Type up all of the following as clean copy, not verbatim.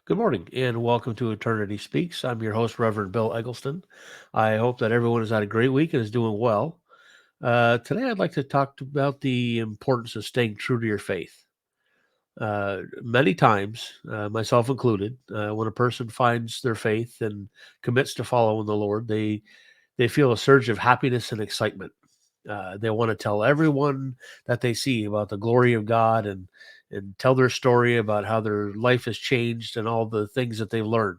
Good morning and welcome to Eternity Speaks. I'm your host, Reverend Bill Eggleston. I hope that everyone has had a great week and is doing well. Today, I'd like to talk about the importance of staying true to your faith. Many times, myself included, when a person finds their faith and commits to following the Lord, they feel a surge of happiness and excitement. They want to tell everyone that they see about the glory of God and tell their story about how their life has changed and all the things that they've learned.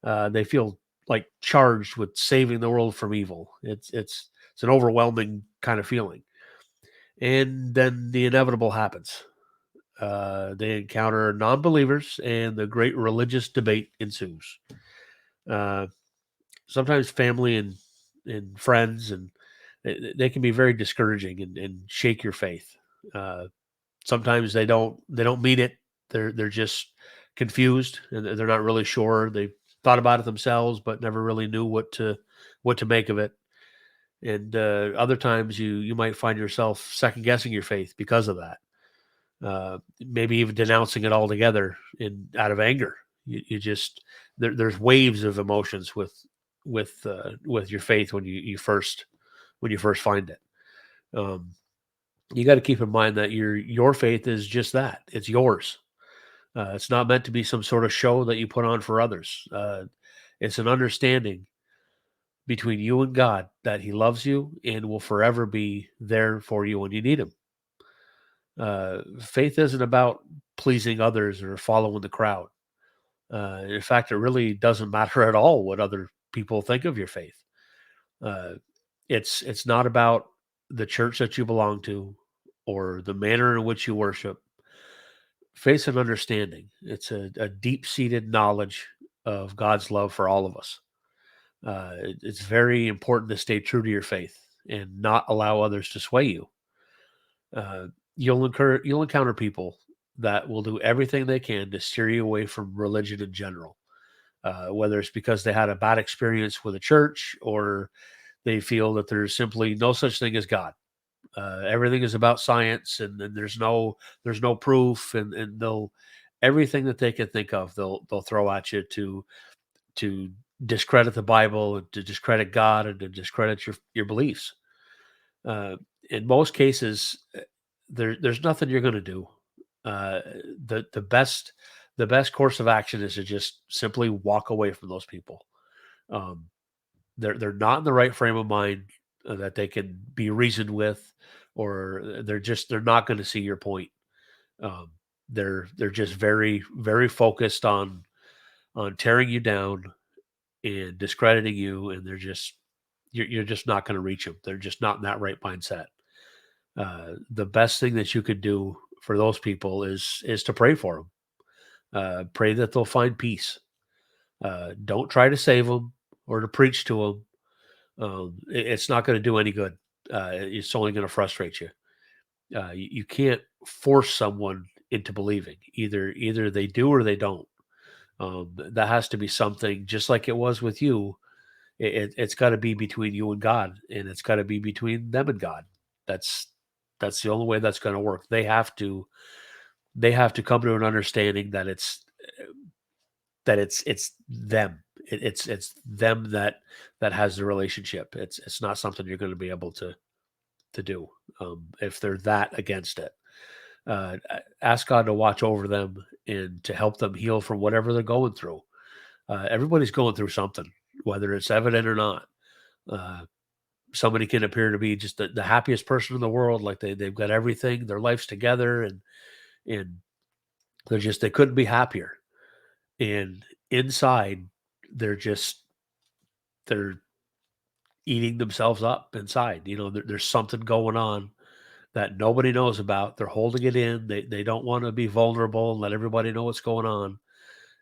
They feel like charged with saving the world from evil. It's an overwhelming kind of feeling. And then the inevitable happens. They encounter non-believers, and the great religious debate ensues. Uh, Sometimes family and friends and they can be very discouraging and shake your faith. Uh, Sometimes they don't mean it. They're just confused and they're not really sure. They thought about it themselves, but never really knew what to make of it. And other times you might find yourself second guessing your faith because of that. Maybe even denouncing it altogether in out of anger. You just there's waves of emotions with your faith when you first find it. Um, you got to keep in mind that your faith is just that. It's yours. It's not meant to be some sort of show that you put on for others. It's an understanding between you and God that He loves you and will forever be there for you when you need Him. Faith isn't about pleasing others or following the crowd. In fact, it really doesn't matter at all what other people think of your faith. Uh, it's not about the church that you belong to or the manner in which you worship. Faith and understanding. It's a deep seated knowledge of God's love for all of us. It's very important to stay true to your faith and not allow others to sway you. Uh, you'll encounter people that will do everything they can to steer you away from religion in general. Whether it's because they had a bad experience with a church or they feel that there's simply no such thing as God. Everything is about science, and there's no proof, and they'll everything that they can think of they'll throw at you to discredit the Bible and to discredit God and to discredit your beliefs. Uh, in most cases, there's nothing you're going to do. Uh, the best course of action is to just simply walk away from those people. Um, they're not in the right frame of mind that they can be reasoned with, or they're not going to see your point. Um, they're just very focused on tearing you down and discrediting you, and you're just not going to reach them. They're just not in that right mindset. The best thing that you could do for those people is to pray for them. Pray that they'll find peace. Don't try to save them or to preach to them. It's not going to do any good. It's only going to frustrate you. You can't force someone into believing. Either they do or they don't. That has to be something, just like it was with you. It's got to be between you and God, and it's got to be between them and God. That's that's the only way that's going to work. They have to come to an understanding that it's them. It's them that has the relationship. It's not something you're going to be able to do if they're that against it. Ask God to watch over them and to help them heal from whatever they're going through. Everybody's going through something, whether it's evident or not. Uh, Somebody can appear to be just the happiest person in the world, like they've got everything, their life's together, and they couldn't be happier. And inside, they're just they're eating themselves up inside. There's something going on that nobody knows about. They're holding it in. They don't want to be vulnerable and let everybody know what's going on.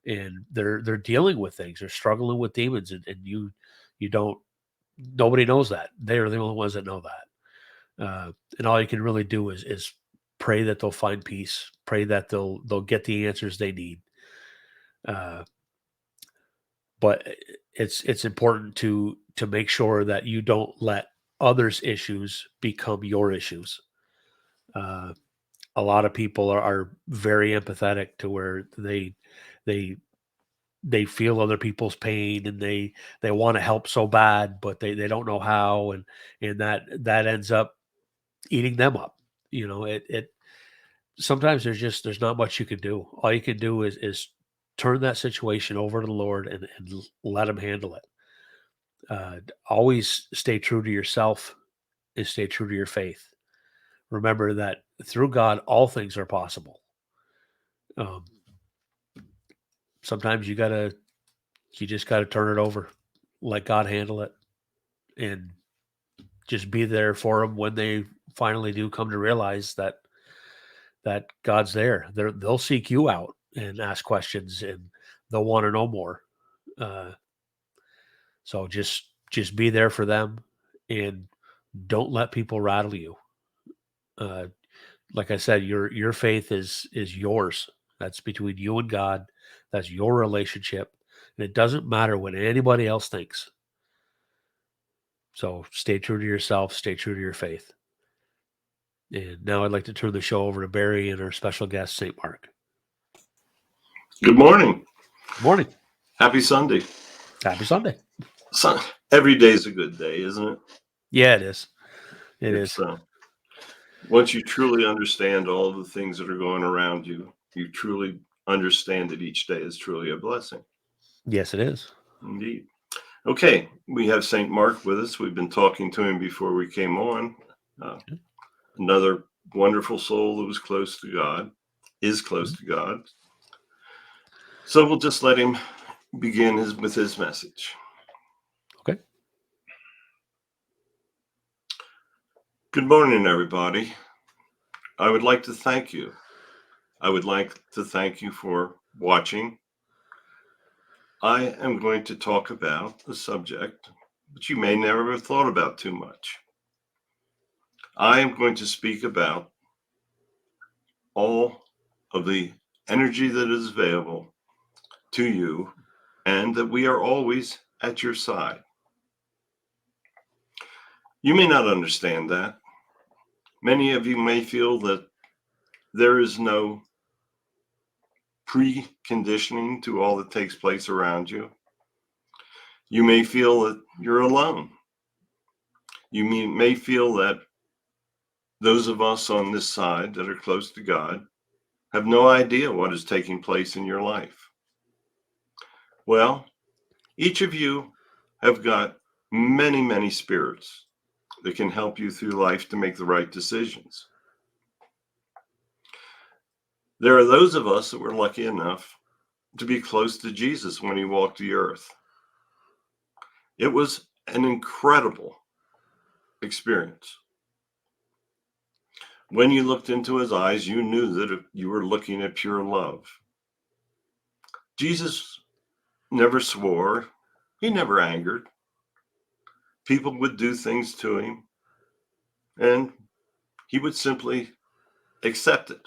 And they're dealing with things. They're struggling with demons, and you don't. Nobody knows that. They are the only ones that know that. And all you can really do is pray that they'll find peace. Pray that they'll get the answers they need. Uh, but it's important to make sure that you don't let others' issues become your issues. Uh, a lot of people are very empathetic to where they they feel other people's pain, and they want to help so bad, but they don't know how, and that ends up eating them up. It sometimes there's not much you can do. All you can do is turn that situation over to the Lord, and let him handle it. Always stay true to yourself and stay true to your faith. Remember that through God, all things are possible. Um, Sometimes you just gotta turn it over, let God handle it, and just be there for them when they finally do come to realize that God's there. They'll seek you out and ask questions, and they'll want to know more. Uh, so just be there for them, and don't let people rattle you. Uh, like I said, your faith is yours. That's between you and God. That's your relationship, and it doesn't matter what anybody else thinks. So stay true to yourself. Stay true to your faith. And now I'd like to turn the show over to Barry and our special guest, St. Mark. Good morning. Good morning. Happy Sunday. Happy Sunday. Every day is a good day, isn't it? Yeah, it is. It It's is. Once you truly understand all the things that are going around you, you truly understand that each day is truly a blessing. Yes, it is. Indeed. Okay, we have St. Mark with us. We've been talking to him before we came on. Another wonderful soul that was close to God, is close to God. So we'll just let him begin with his message. Okay. Good morning, everybody. I would like to thank you. I would like to thank you for watching. I am going to talk about a subject that you may never have thought about too much. I am going to speak about all of the energy that is available to you, and that we are always at your side. You may not understand that. Many of you may feel that there is no preconditioning to all that takes place around you. You may feel that you're alone. You may feel that those of us on this side that are close to God have no idea what is taking place in your life. Well, each of you have got many, many spirits that can help you through life to make the right decisions. There are those of us that were lucky enough to be close to Jesus when he walked the earth. It was an incredible experience. When you looked into his eyes, you knew that you were looking at pure love. Jesus never swore. He never angered. People would do things to him, and he would simply accept it.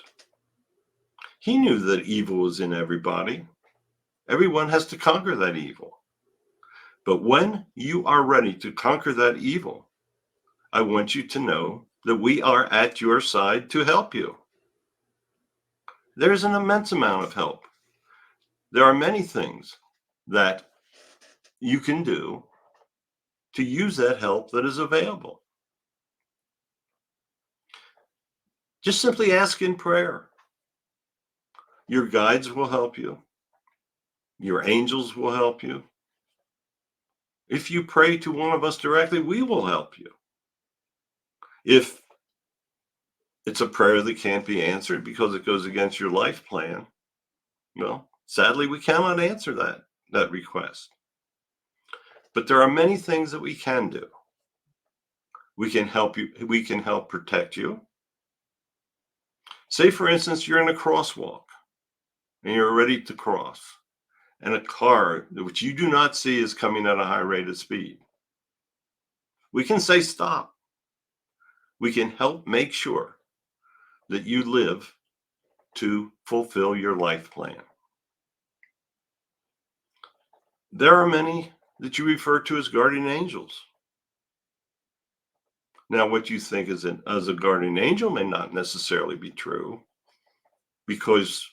He knew that evil was in everybody. Everyone has to conquer that evil. But when you are ready to conquer that evil, I want you to know that we are at your side to help you. There's an immense amount of help. There are many things that you can do to use that help that is available. Just simply ask in prayer. Your guides will help you. Your angels will help you. If you pray to one of us directly, we will help you. If it's a prayer that can't be answered because it goes against your life plan, well, sadly, we cannot answer that request. But there are many things that we can do. We can help you. We can help protect you. Say, for instance, you're in a crosswalk and you're ready to cross, and a car, which you do not see, is coming at a high rate of speed. We can say stop. We can help make sure that you live to fulfill your life plan. There are many that you refer to as guardian angels. Now, what you think as a guardian angel may not necessarily be true, because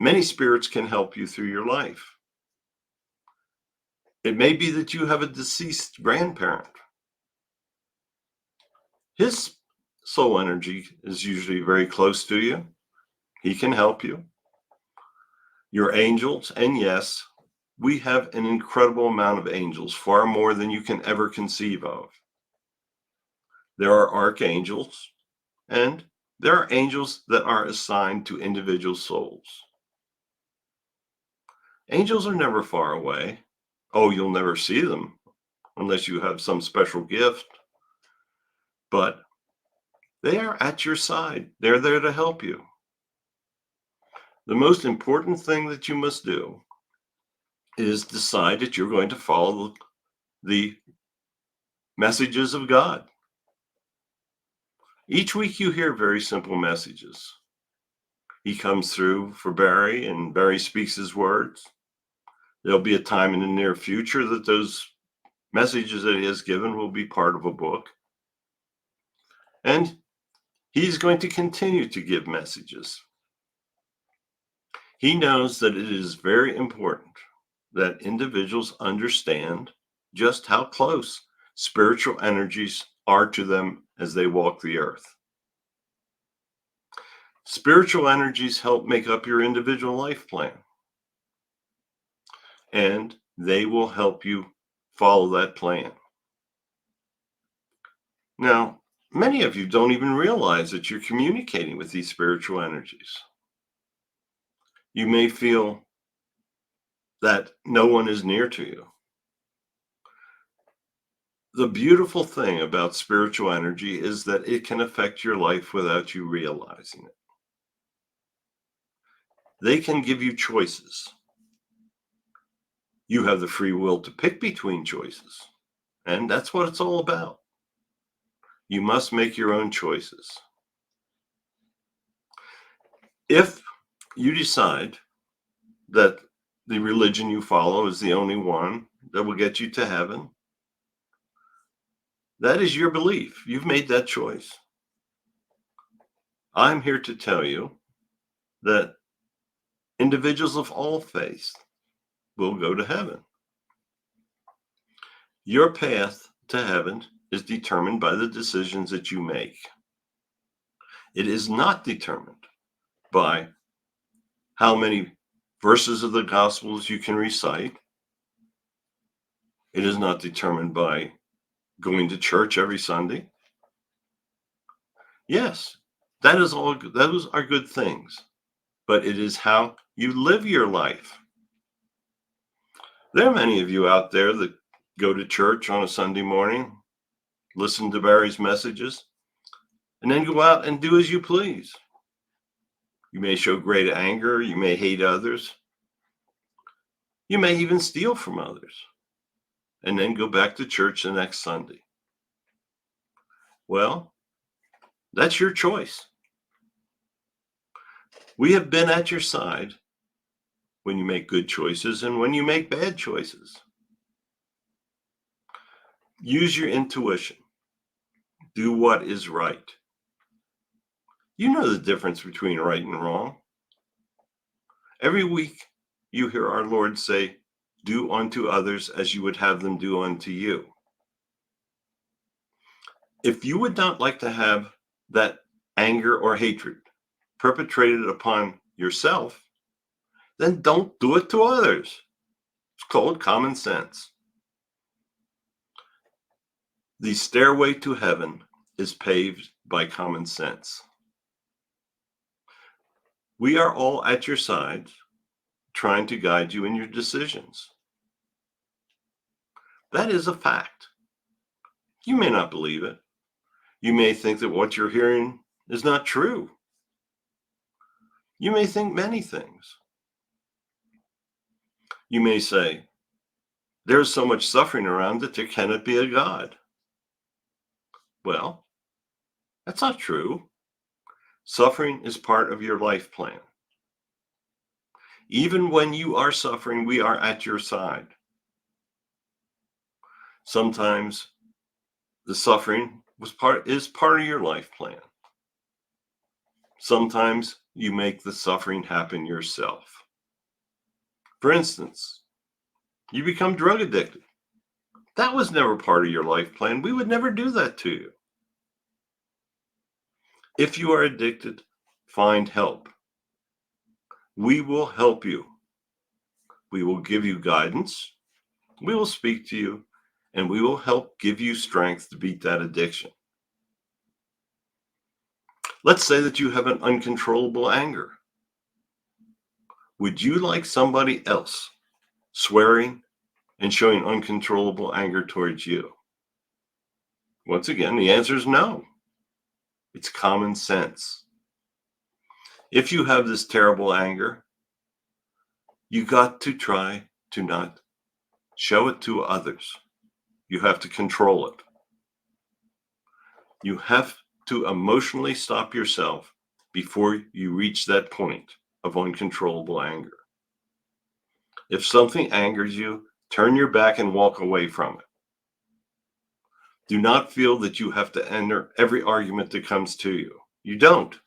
many spirits can help you through your life. It may be that you have a deceased grandparent. His soul energy is usually very close to you. He can help you. Your angels, and yes, we have an incredible amount of angels, far more than you can ever conceive of. There are archangels, and there are angels that are assigned to individual souls. Angels are never far away. Oh, you'll never see them unless you have some special gift, but they are at your side. They're there to help you. The most important thing that you must do is decide that you're going to follow the messages of God. Each week you hear very simple messages. He comes through for Barry, and Barry speaks his words. There'll be a time in the near future that those messages that he has given will be part of a book. And he's going to continue to give messages. He knows that it is very important that individuals understand just how close spiritual energies are to them as they walk the earth. Spiritual energies help make up your individual life plan, and they will help you follow that plan. Now, many of you don't even realize that you're communicating with these spiritual energies. You may feel that no one is near to you. The beautiful thing about spiritual energy is that it can affect your life without you realizing it. They can give you choices. You have the free will to pick between choices, and that's what it's all about. You must make your own choices. If you decide that the religion you follow is the only one that will get you to heaven, that is your belief. You've made that choice. I'm here to tell you that individuals of all faiths will go to heaven. Your path to heaven is determined by the decisions that you make. It is not determined by how many verses of the Gospels you can recite. It is not determined by going to church every Sunday. Yes, those are good things, but it is how you live your life. There are many of you out there that go to church on a Sunday morning, listen to Barry's messages, and then go out and do as you please. You may show great anger, you may hate others, you may even steal from others, and then go back to church the next Sunday. Well, that's your choice. We have been at your side when you make good choices and when you make bad choices. Use your intuition. Do what is right. You know the difference between right and wrong. Every week you hear our Lord say, "Do unto others as you would have them do unto you." If you would not like to have that anger or hatred perpetrated upon yourself, then don't do it to others. It's called common sense. The stairway to heaven is paved by common sense. We are all at your side, trying to guide you in your decisions. That is a fact. You may not believe it. You may think that what you're hearing is not true. You may think many things. You may say, "There's so much suffering around that there cannot be a God." Well, that's not true. Suffering is part of your life plan. Even when you are suffering, we are at your side. Sometimes the suffering is part of your life plan. Sometimes you make the suffering happen yourself. For instance, You become drug addicted. That was never part of your life plan. We would never do that to you. If you are addicted, find help. We will help you. We will give you guidance. We will speak to you, and we will help give you strength to beat that addiction. Let's say that you have an uncontrollable anger. Would you like somebody else swearing and showing uncontrollable anger towards you? Once again, the answer is no. It's common sense. If you have this terrible anger, you got to try to not show it to others. You have to control it. You have to emotionally stop yourself before you reach that point of uncontrollable anger. If something angers you, turn your back and walk away from it. Do not feel that you have to enter every argument that comes to you. You don't.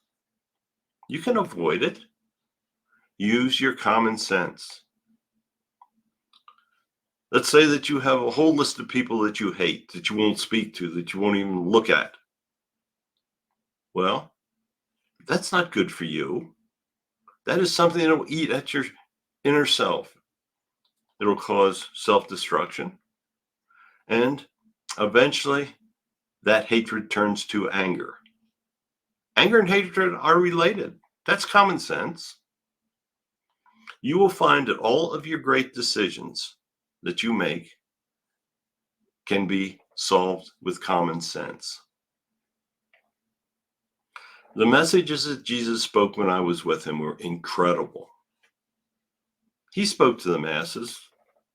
You can avoid it. Use your common sense. Let's say that you have a whole list of people that you hate, that you won't speak to, that you won't even look at. Well, that's not good for you. That is something that will eat at your inner self. It'll cause self-destruction. And eventually, that hatred turns to anger. Anger and hatred are related. That's common sense. You will find that all of your great decisions that you make can be solved with common sense. The messages that Jesus spoke when I was with him were incredible. He spoke to the masses.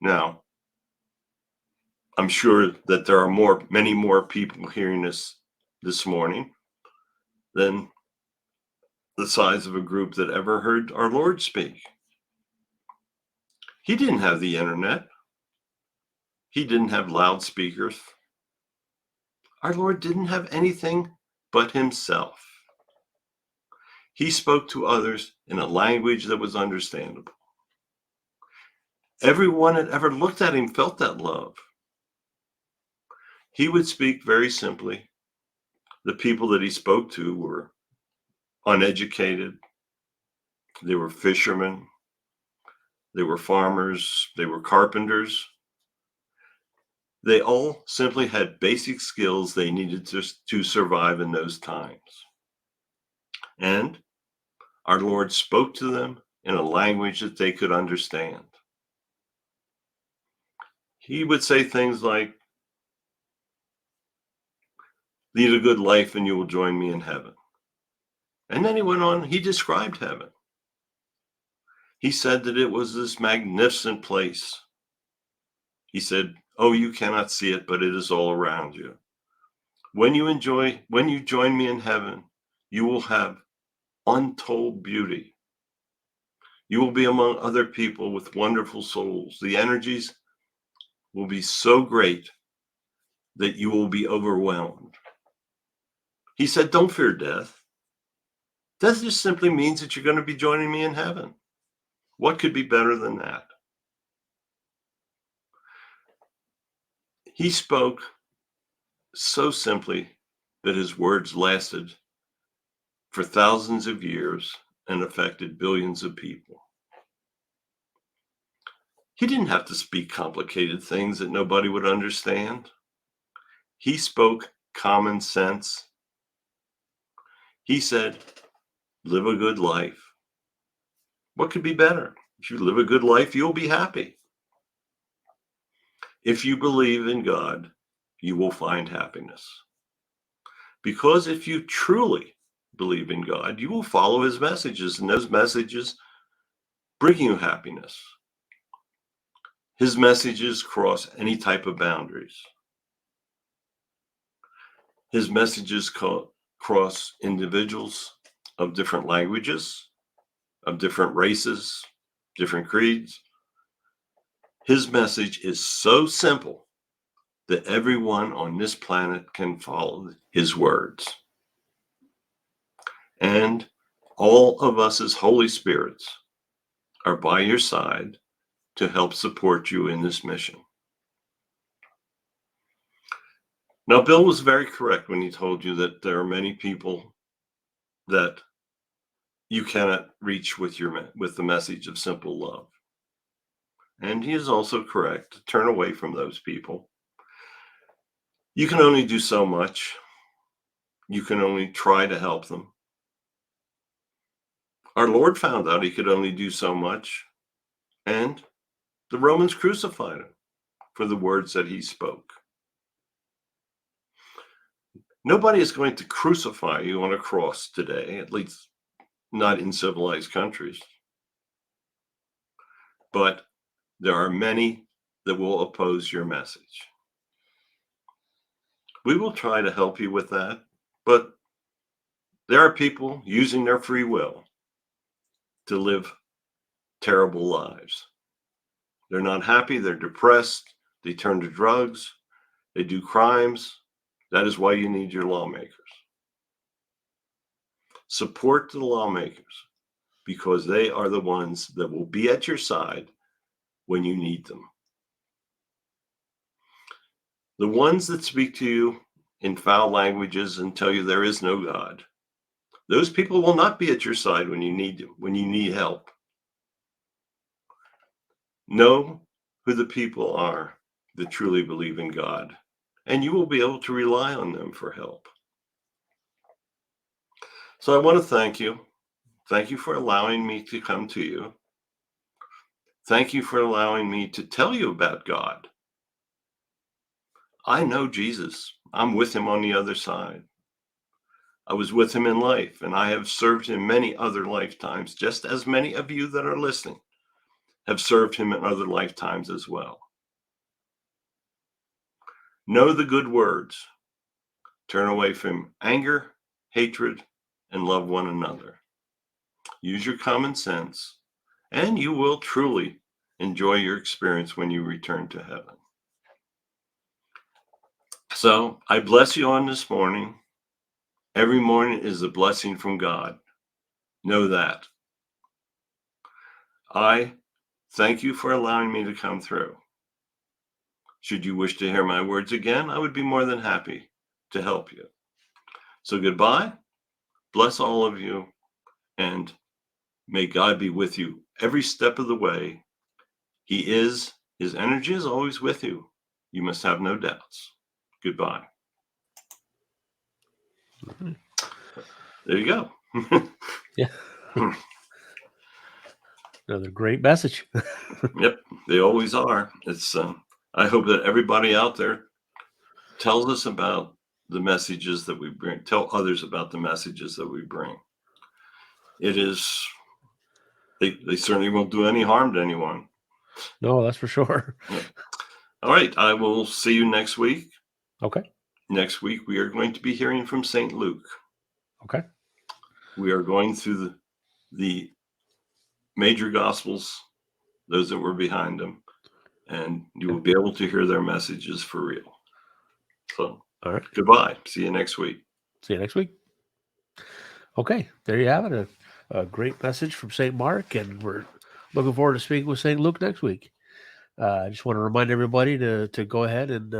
Now, I'm sure that there are many more people hearing this morning than the size of a group that ever heard our Lord speak. He didn't have the internet. He didn't have loudspeakers. Our Lord didn't have anything but himself. He spoke to others in a language that was understandable. Everyone that ever looked at him felt that love. He would speak very simply. The people that he spoke to were uneducated. They were fishermen. They were farmers. They were carpenters. They all simply had basic skills they needed to survive in those times. And our Lord spoke to them in a language that they could understand. He would say things like, lead a good life and you will join me in heaven. And then he went on, he described heaven. He said that it was this magnificent place. He said, oh, you cannot see it, but it is all around you. When you join me in heaven, you will have untold beauty. You will be among other people with wonderful souls. The energies will be so great that you will be overwhelmed. He said, don't fear death. Death just simply means that you're going to be joining me in heaven. What could be better than that? He spoke so simply that his words lasted for thousands of years and affected billions of people. He didn't have to speak complicated things that nobody would understand. He spoke common sense. He said, live a good life. What could be better? If you live a good life, you'll be happy. If you believe in God, you will find happiness. Because if you truly believe in God, you will follow his messages, and those messages bring you happiness. His messages cross any type of boundaries. His messages cross individuals of different languages, of different races, different creeds. His message is so simple that everyone on this planet can follow his words. And all of us as Holy Spirits are by your side to help support you in this mission. Now, Bill was very correct when he told you that there are many people that you cannot reach with the message of simple love. And he is also correct to turn away from those people. You can only do so much. You can only try to help them. Our Lord found out he could only do so much, and the Romans crucified him for the words that he spoke. Nobody is going to crucify you on a cross today, at least not in civilized countries. But there are many that will oppose your message. We will try to help you with that, but there are people using their free will to live terrible lives. They're not happy, they're depressed, they turn to drugs, they do crimes. That is why you need your lawmakers. Support the lawmakers because they are the ones that will be at your side when you need them. The ones that speak to you in foul languages and tell you there is no God, those people will not be at your side when you need help. Know who the people are that truly believe in God, and you will be able to rely on them for help. So I want to thank you. Thank you for allowing me to come to you. Thank you for allowing me to tell you about God. I know Jesus. I'm with him on the other side. I was with him in life, and I have served him many other lifetimes, just as many of you that are listening have served him in other lifetimes as well. Know the good words. Turn away from anger, hatred, and love one another. Use your common sense, and you will truly enjoy your experience when you return to heaven. So I bless you on this morning. Every morning is a blessing from God. Know that. I thank you for allowing me to come through. Should you wish to hear my words again, I would be more than happy to help you. So goodbye. Bless all of you, and may God be with you every step of the way. His energy is always with you. You must have no doubts. Goodbye. There you go. Yeah. Another great message. Yep, they always are. It's I hope that everybody out there tells us about the messages that we bring, tell others about the messages that we bring. It is, they certainly won't do any harm to anyone. No, that's for sure. Yeah. All right, I will see you next week. Okay. Next week, we are going to be hearing from St. Luke. Okay. We are going through the major Gospels, those that were behind them, and you will be able to hear their messages for real. So, all right. Goodbye. See you next week. See you next week. Okay, there you have it. A great message from St. Mark, and we're looking forward to speaking with St. Luke next week. I just want to remind everybody to go ahead and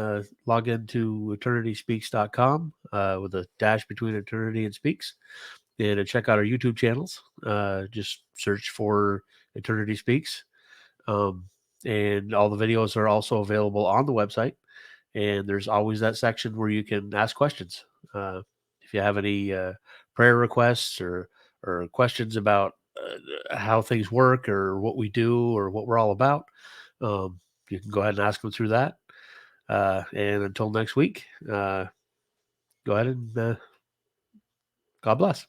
log into eternityspeaks.com with a dash between eternity and speaks, and to check out our YouTube channels. Just search for Eternity Speaks. And all the videos are also available on the website. And there's always that section where you can ask questions. If you have any prayer requests or questions about how things work or what we do or what we're all about, you can go ahead and ask them through that. And until next week, go ahead and God bless.